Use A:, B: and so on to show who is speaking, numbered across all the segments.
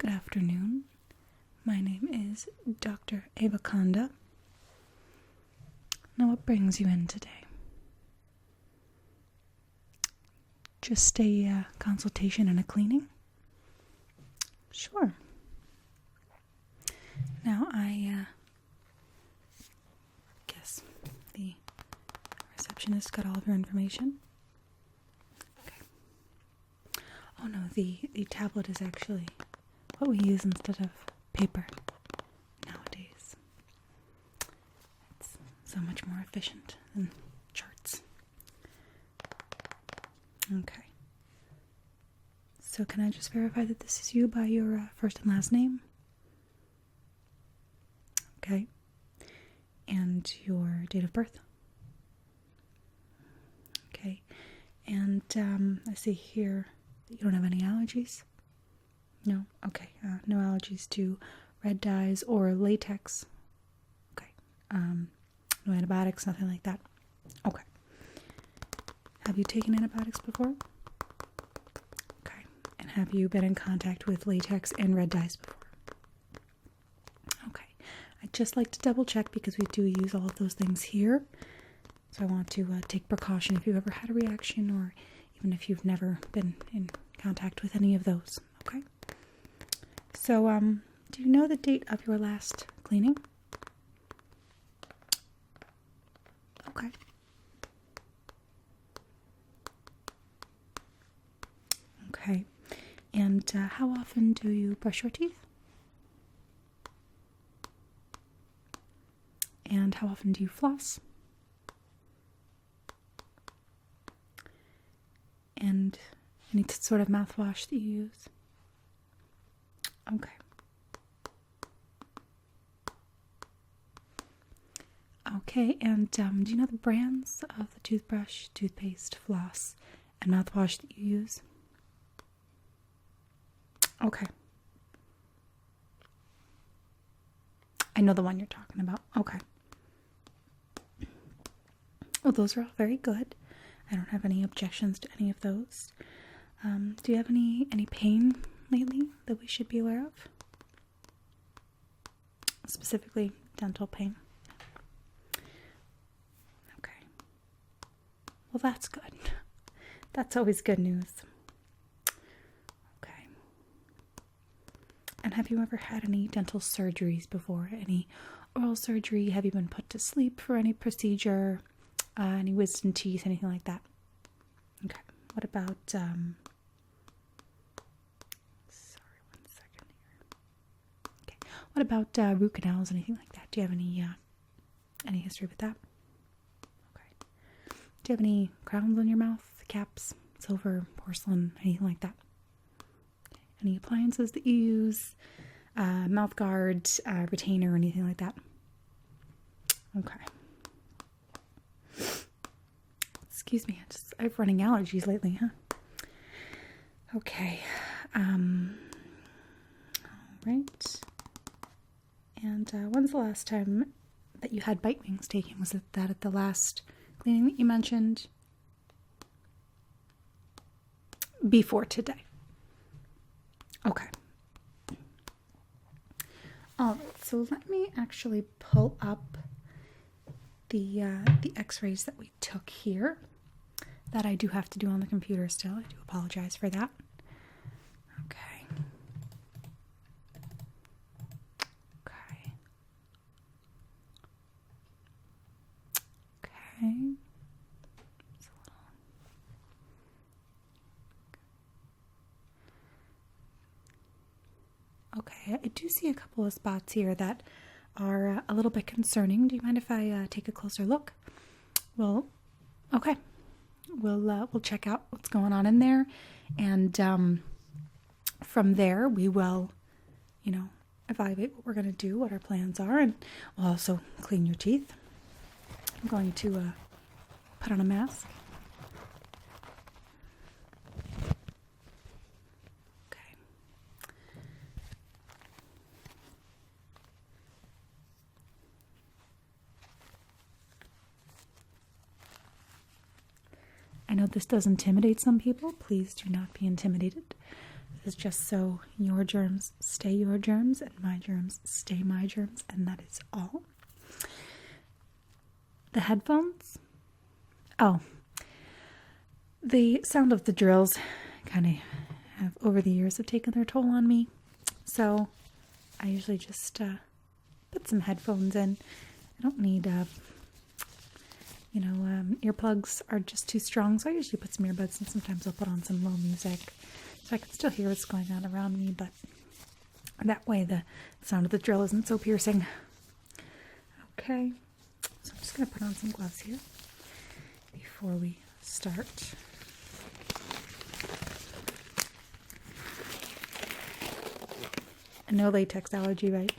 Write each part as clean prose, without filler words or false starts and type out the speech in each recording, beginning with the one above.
A: Good afternoon. My name is Dr. AvaConda. Now, what brings you in today? Just a consultation and a cleaning? Sure. Now, I guess the receptionist got all of your information. Okay. Oh no, the tablet is actually what we use instead of paper nowadays. It's so much more efficient than charts. Okay. So can I just verify that this is you by your first and last name? Okay. And your date of birth? Okay. And I see here that you don't have any allergies? No? Okay. No allergies to red dyes or latex? Okay. No antibiotics, nothing like that? Okay. Have you taken antibiotics before? Okay. And have you been in contact with latex and red dyes before? Okay. I'd just like to double check because we do use all of those things here. So I want to take precaution if you've ever had a reaction or even if you've never been in contact with any of those. Okay. So, do you know the date of your last cleaning? Okay. Okay. And how often do you brush your teeth? And how often do you floss? And any sort of mouthwash that you use? Okay. Okay, and do you know the brands of the toothbrush, toothpaste, floss, and mouthwash that you use? Okay. I know the one you're talking about. Okay. Well, those are all very good. I don't have any objections to any of those. Do you have any pain lately that we should be aware of? Specifically, dental pain. Okay. Well, that's good. That's always good news. Okay. And have you ever had any dental surgeries before? Any oral surgery? Have you been put to sleep for any procedure? Any wisdom teeth? Anything like that? Okay. What about, sorry, 1 second here. Okay. What about root canals? Anything like that? Do you have any history with that? Okay. Do you have any crowns on your mouth? Caps? Silver? Porcelain? Anything like that? Okay. Any appliances that you use? Mouth guard? Retainer? Anything like that? Okay. Excuse me, I've running allergies lately, huh? Okay. All right. And when's the last time that you had bite wings taken? Was it that at the last cleaning that you mentioned? Before today. Okay. All right. So let me actually pull up the x-rays that we took here. That I do have to do on the computer still. I do apologize for that. Okay. Okay. Okay. Okay, I do see a couple of spots here that are a little bit concerning. Do you mind if I take a closer look? Well, okay. We'll check out what's going on in there, and from there we will, evaluate what we're going to do, what our plans are, and we'll also clean your teeth. I'm going to put on a mask. Okay. I know this does intimidate some people. Please do not be intimidated. is just so your germs stay your germs and my germs stay my germs, and that is all. The headphones? Oh, the sound of the drills kind of have, over the years, have taken their toll on me. So I usually just put some headphones in. I don't need, earplugs are just too strong. So I usually put some earbuds, and sometimes I'll put on some low music so I can still hear what's going on around me. But that way the sound of the drill isn't so piercing. Okay, so I'm just going to put on some gloves here before we start. No latex allergy, right?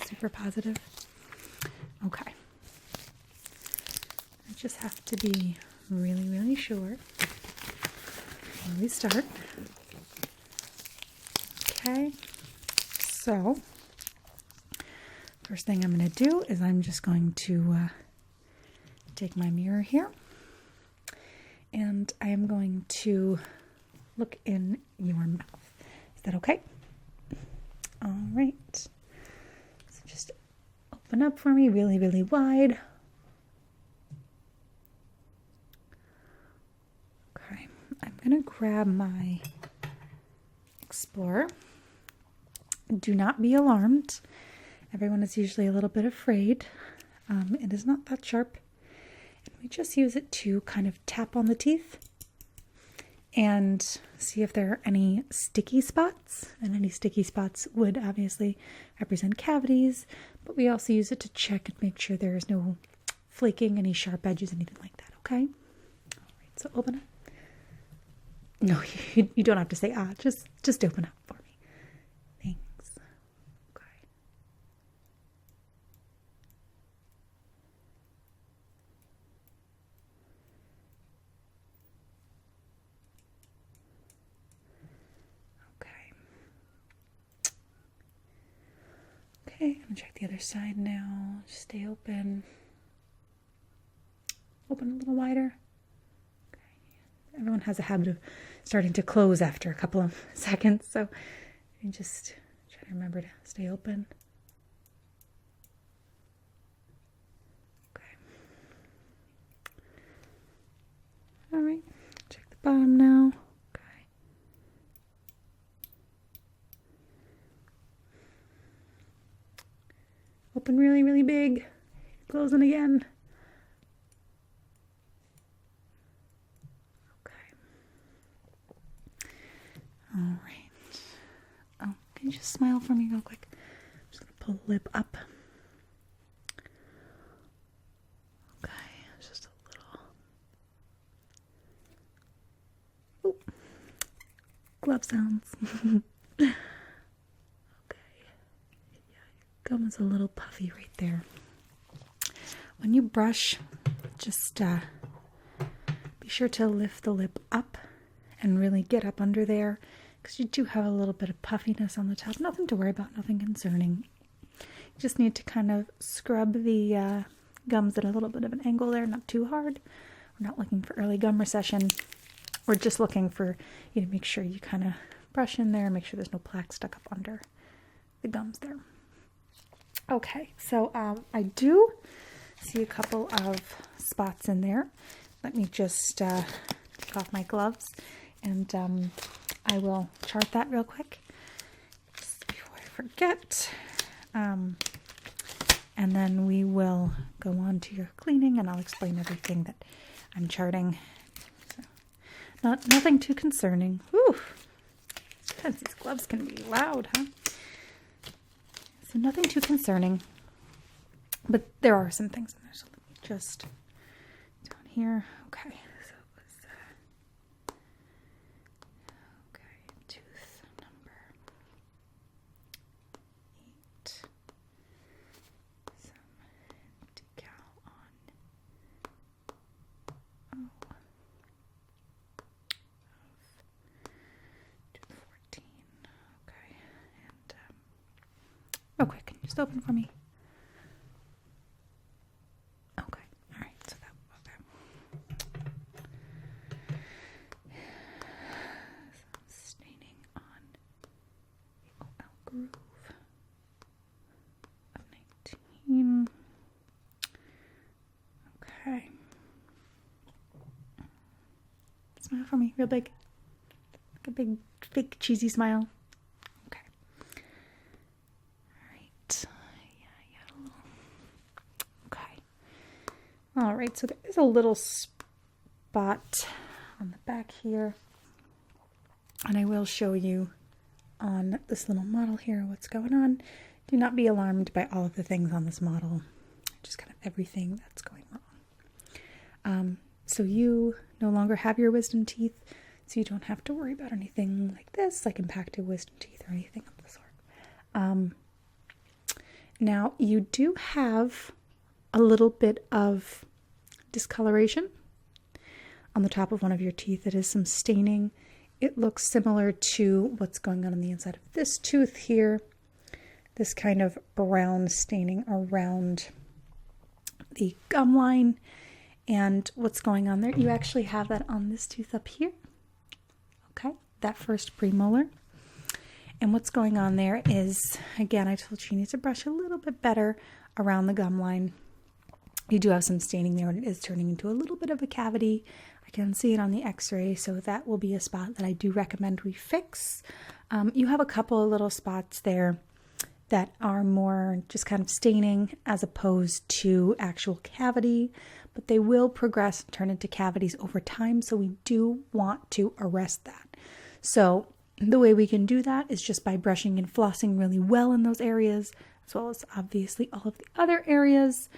A: Super positive. Okay. I just have to be really, really sure before we start. Okay. So, first thing I'm going to do is I'm just going to take my mirror here, and I am going to look in your mouth. Is that okay? All right. So just open up for me really, really wide. Okay. I'm going to grab my Explorer. Do not be alarmed. Everyone is usually a little bit afraid. It is not that sharp. And we just use it to kind of tap on the teeth and see if there are any sticky spots. And any sticky spots would obviously represent cavities, but we also use it to check and make sure there is no flaking, any sharp edges, anything like that, okay? All right, so open up. No, you don't have to say just open up for me. Thanks. Okay. Okay, I'm gonna check the other side now. Just stay open. Open a little wider. Okay. Everyone has a habit of starting to close after a couple of seconds, so you just try to remember to stay open. Okay. All right. Check the bottom now. Open really, really big. Closing again. Okay. All right. Oh, can you just smile for me real quick? I'm just going to pull the lip up. Okay, just a little. Oh, glove sounds. Gum is a little puffy right there. When you brush, just be sure to lift the lip up and really get up under there, because you do have a little bit of puffiness on the top. Nothing to worry about, nothing concerning. You just need to kind of scrub the gums at a little bit of an angle there, not too hard. We're not looking for early gum recession. We're just looking for you to make sure you kind of brush in there and make sure there's no plaque stuck up under the gums there. Okay, so I do see a couple of spots in there. Let me just take off my gloves, and I will chart that real quick just before I forget. And then we will go on to your cleaning, and I'll explain everything that I'm charting. So, nothing too concerning. Whew. Sometimes these gloves can be loud, huh? So nothing too concerning, but there are some things in there. So let me just down here. Okay, so it was okay. Tooth number 8. Some decal on of tooth 14. Okay, and okay, can you just open for me? Okay, all right, so that, okay. Some staining on groove of 19. Okay. Smile for me, real big. Like a big, fake, cheesy smile. Okay. All right. Yeah. Okay. All right, so there is a little spot on the back here. And I will show you on this little model here what's going on. Do not be alarmed by all of the things on this model. Just kind of everything that's going wrong. So you no longer have your wisdom teeth, so you don't have to worry about anything like this, like impacted wisdom teeth or anything of the sort. Now, you do have a little bit of discoloration on the top of one of your teeth. It is some staining. It looks similar to what's going on the inside of this tooth here. This kind of brown staining around the gum line. And what's going on there, you actually have that on this tooth up here. Okay, that first premolar. And what's going on there is, again, I told you need to brush a little bit better around the gum line. You do have some staining there, and it is turning into a little bit of a cavity. I can see it on the x-ray, so that will be a spot that I do recommend we fix. You have a couple of little spots there that are more just kind of staining as opposed to actual cavity, but they will progress and turn into cavities over time, so we do want to arrest that. So the way we can do that is just by brushing and flossing really well in those areas, as well as obviously all of the other areas,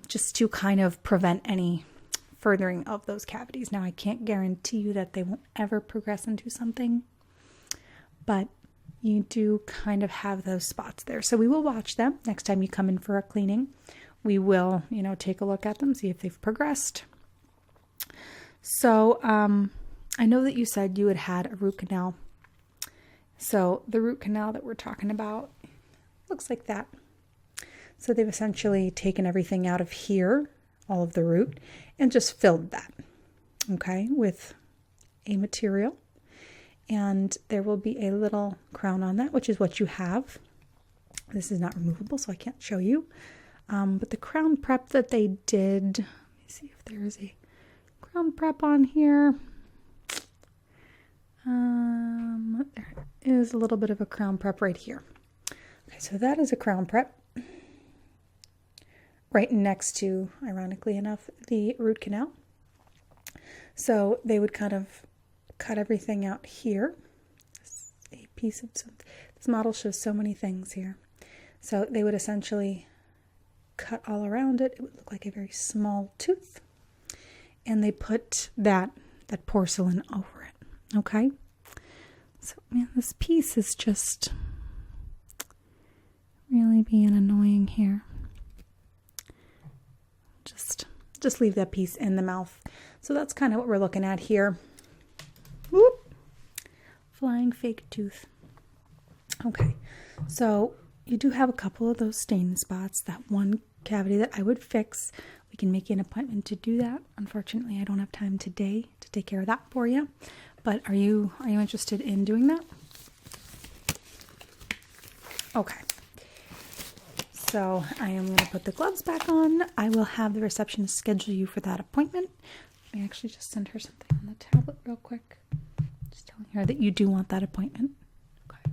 A: just to kind of prevent any furthering of those cavities. Now, I can't guarantee you that they won't ever progress into something, but you do kind of have those spots there. So we will watch them next time you come in for a cleaning. We will, take a look at them, see if they've progressed. So I know that you said you had a root canal. So the root canal that we're talking about looks like that. So they've essentially taken everything out of here, all of the root, and just filled that, okay, with a material. And there will be a little crown on that, which is what you have. This is not removable, so I can't show you. But the crown prep that they did, let me see if there is a crown prep on here. There is a little bit of a crown prep right here. Okay, so that is a crown prep. Right next to, ironically enough, the root canal. So they would kind of cut everything out here. A piece of this model shows so many things here. So they would essentially cut all around it. It would look like a very small tooth. And they put that porcelain over it. Okay? So, man, this piece is just really being annoying here. Just leave that piece in the mouth. So that's kind of what we're looking at here. Whoop. Flying fake tooth. Okay, so you do have a couple of those stain spots. That one cavity that I would fix. We can make an appointment to do that. Unfortunately, I don't have time today to take care of that for you. But are you interested in doing that? Okay. So I am going to put the gloves back on. I will have the receptionist schedule you for that appointment. Let me actually just send her something on the tablet real quick. Just telling her that you do want that appointment. Okay.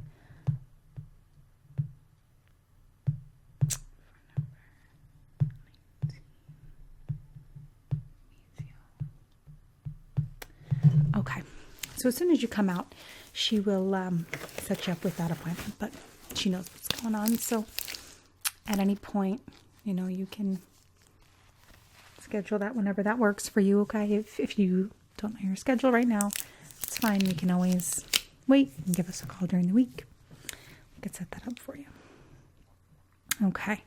A: Okay. So as soon as you come out, she will set you up with that appointment, but she knows what's going on. So at any point, you can schedule that whenever that works for you, okay? If you don't know your schedule right now, it's fine. We can always wait and give us a call during the week. We could set that up for you. Okay.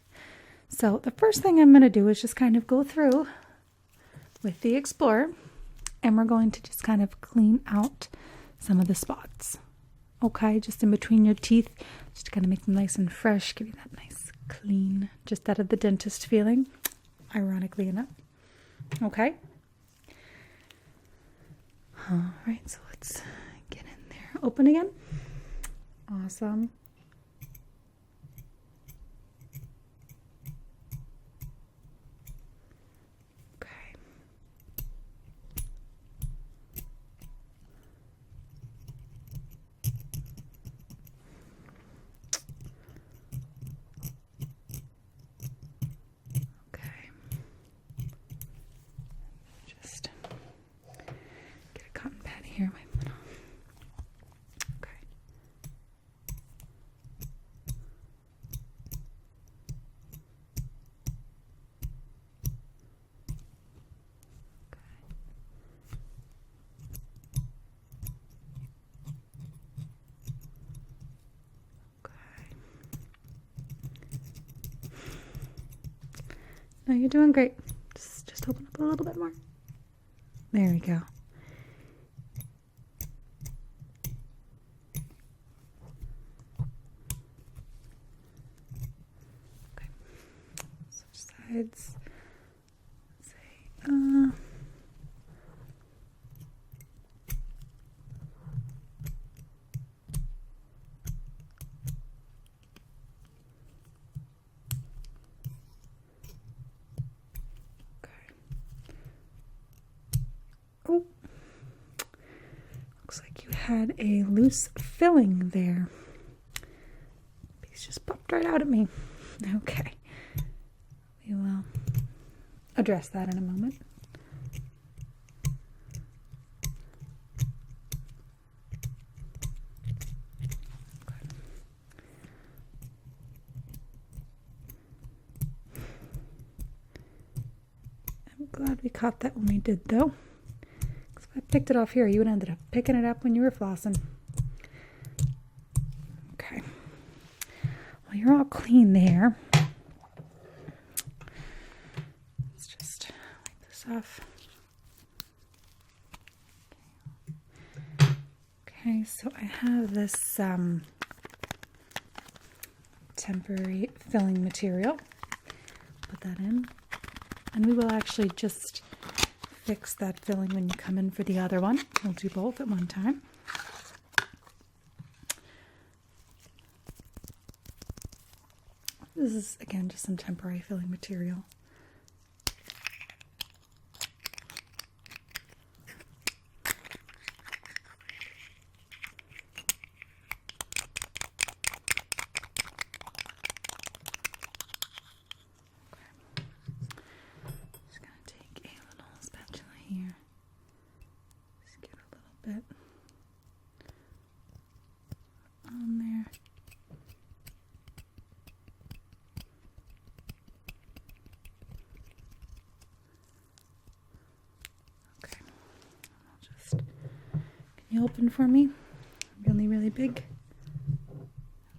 A: So the first thing I'm going to do is just kind of go through with the Explorer, and we're going to just kind of clean out some of the spots. Okay, just in between your teeth, just to kind of make them nice and fresh, give you that nice clean, just out of the dentist feeling, ironically enough. Okay. All right, so let's get in there. Open again. Awesome. No, you're doing great. Just open up a little bit more. There we go. Okay. Switch sides. Say, Oh, looks like you had a loose filling there. Piece just popped right out at me. Okay, we will address that in a moment. I'm glad we caught that when we did, though. I picked it off here. You would ended up picking it up when you were flossing. Okay. Well, you're all clean there. Let's just wipe this off. Okay, so I have this temporary filling material. Put that in. And we will actually just fix that filling when you come in for the other one. We'll do both at one time. This is, again, just some temporary filling material. Here, just get a little bit on there. Okay, I'll just, can you open for me? Really, really big.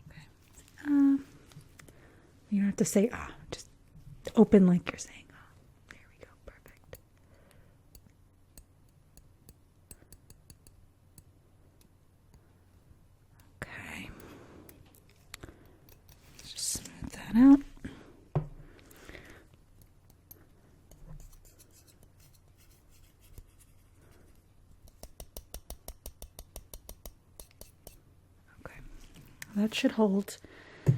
A: Okay, you don't have to say ah, just open like you're saying. Out. Okay, that should hold. That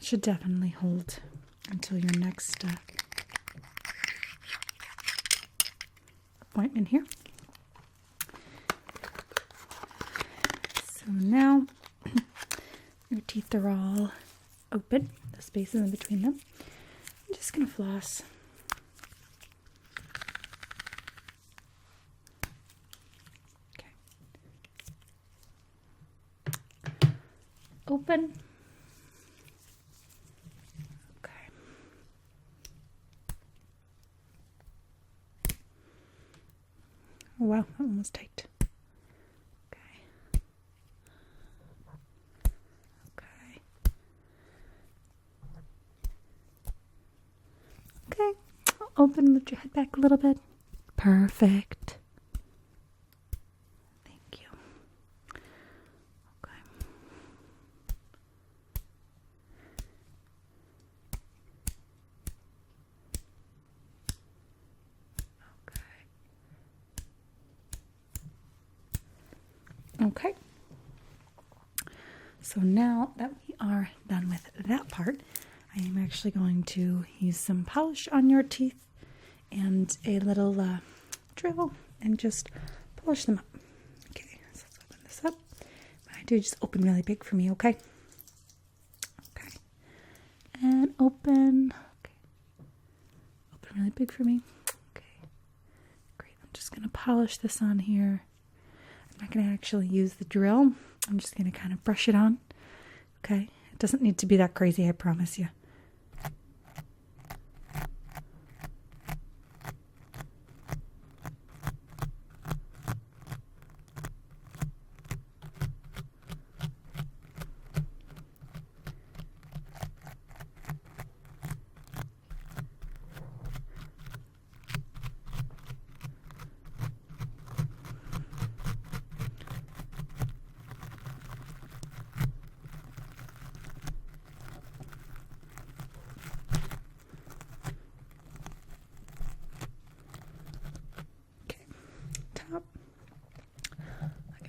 A: should definitely hold until your next appointment here. So now your teeth are all open, the spaces in between them. I'm just going to floss. Okay. Open. Okay. Oh wow, that one was tight. Okay, open, lift your head back a little bit. Perfect. Thank you. Okay. Okay. So now that we are done with that part, I am actually going to use some polish on your teeth and a little drill and just polish them up. Okay, so let's open this up. When I do, just open really big for me, okay? Okay. And open. Okay. Open really big for me. Okay. Great. I'm just going to polish this on here. I'm not going to actually use the drill. I'm just going to kind of brush it on. Okay. It doesn't need to be that crazy, I promise you.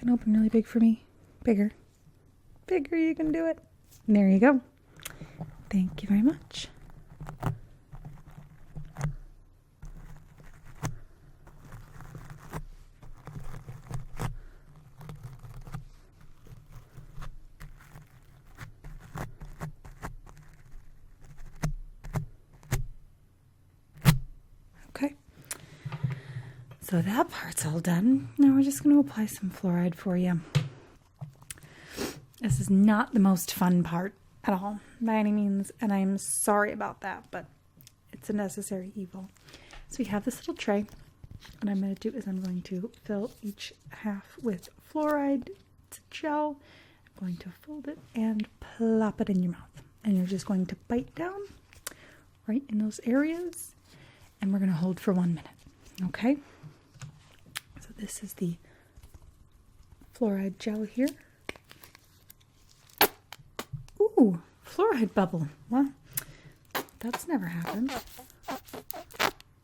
A: can open really big for me. Bigger. Bigger, you can do it. And there you go. Thank you very much. Okay. So that part's all done. Now we're just going to apply some fluoride for you. This is not the most fun part at all, by any means, and I'm sorry about that, but it's a necessary evil. So we have this little tray. What I'm going to do is I'm going to fill each half with fluoride gel. I'm going to fold it and plop it in your mouth. And you're just going to bite down right in those areas, and we're going to hold for 1 minute. Okay? So this is the fluoride gel here. Ooh, fluoride bubble. Well, that's never happened.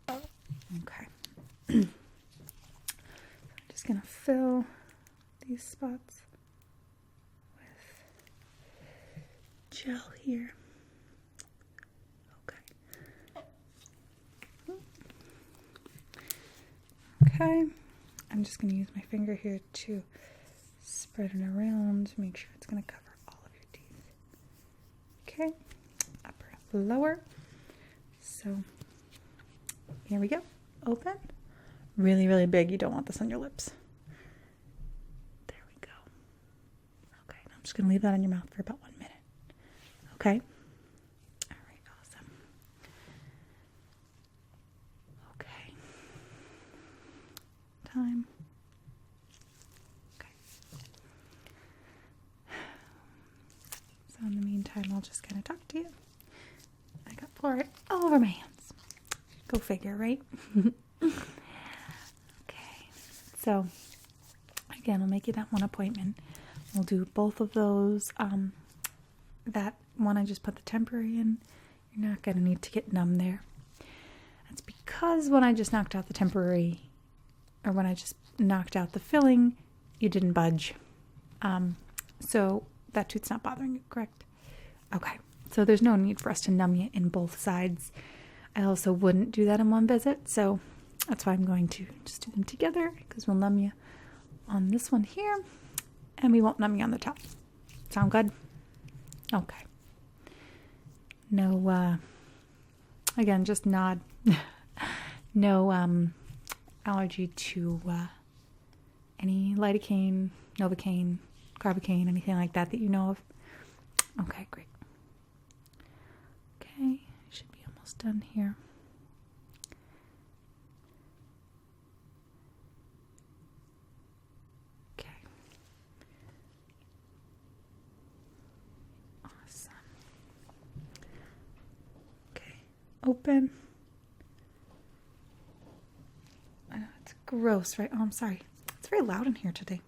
A: Okay. I'm just going to fill these spots with gel here. Okay. I'm just going to use my finger here to spread it around to make sure it's going to cover all of your teeth. Okay, upper, lower. So here we go. Open. Really, really big. You don't want this on your lips. There we go. Okay, I'm just going to leave that in your mouth for about 1 minute. Okay. All right, awesome. Okay. Time. Okay. So in the meantime, I'll just kind of talk to you. I got fluoride all over my hands. Go figure, right? Okay. So again, I'll make you that one appointment. We'll do both of those. That one I just put the temporary in. You're not going to need to get numb there. That's because when I just knocked out the temporary, or when I just knocked out the filling, you didn't budge. So that tooth's not bothering you, correct? Okay. So there's no need for us to numb you in both sides. I also wouldn't do that in one visit, so that's why I'm going to just do them together, because we'll numb you on this one here, and we won't numb you on the top. Sound good? Okay. No, again, just nod. No allergy to any lidocaine, novocaine, carbocaine, anything like that that you know of? Okay, great. Okay, should be almost done here. Okay. Awesome. Okay, open. I know it's gross, right? Oh, I'm sorry. It's very loud in here today.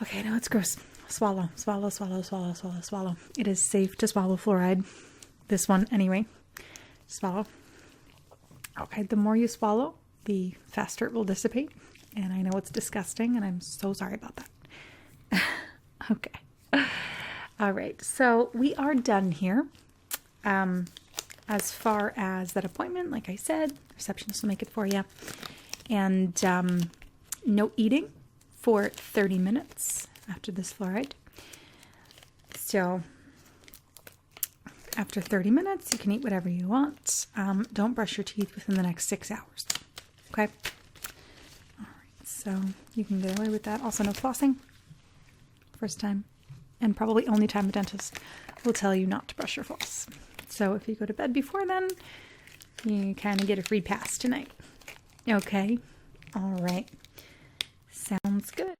A: Okay, no, it's gross. Swallow, swallow, swallow, swallow, swallow, swallow. It is safe to swallow fluoride. This one, anyway. Swallow. Okay, the more you swallow, the faster it will dissipate. And I know it's disgusting, and I'm so sorry about that. Okay. All right, so we are done here. As far as that appointment, like I said, the receptionist will make it for you. And no eating for 30 minutes after this fluoride. So after 30 minutes, you can eat whatever you want. Don't brush your teeth within the next 6 hours. Okay? All right, so you can get away with that. Also, no flossing. First time. And probably only time the dentist will tell you not to brush your floss. So if you go to bed before then, you kind of get a free pass tonight. Okay? All right. Sounds good.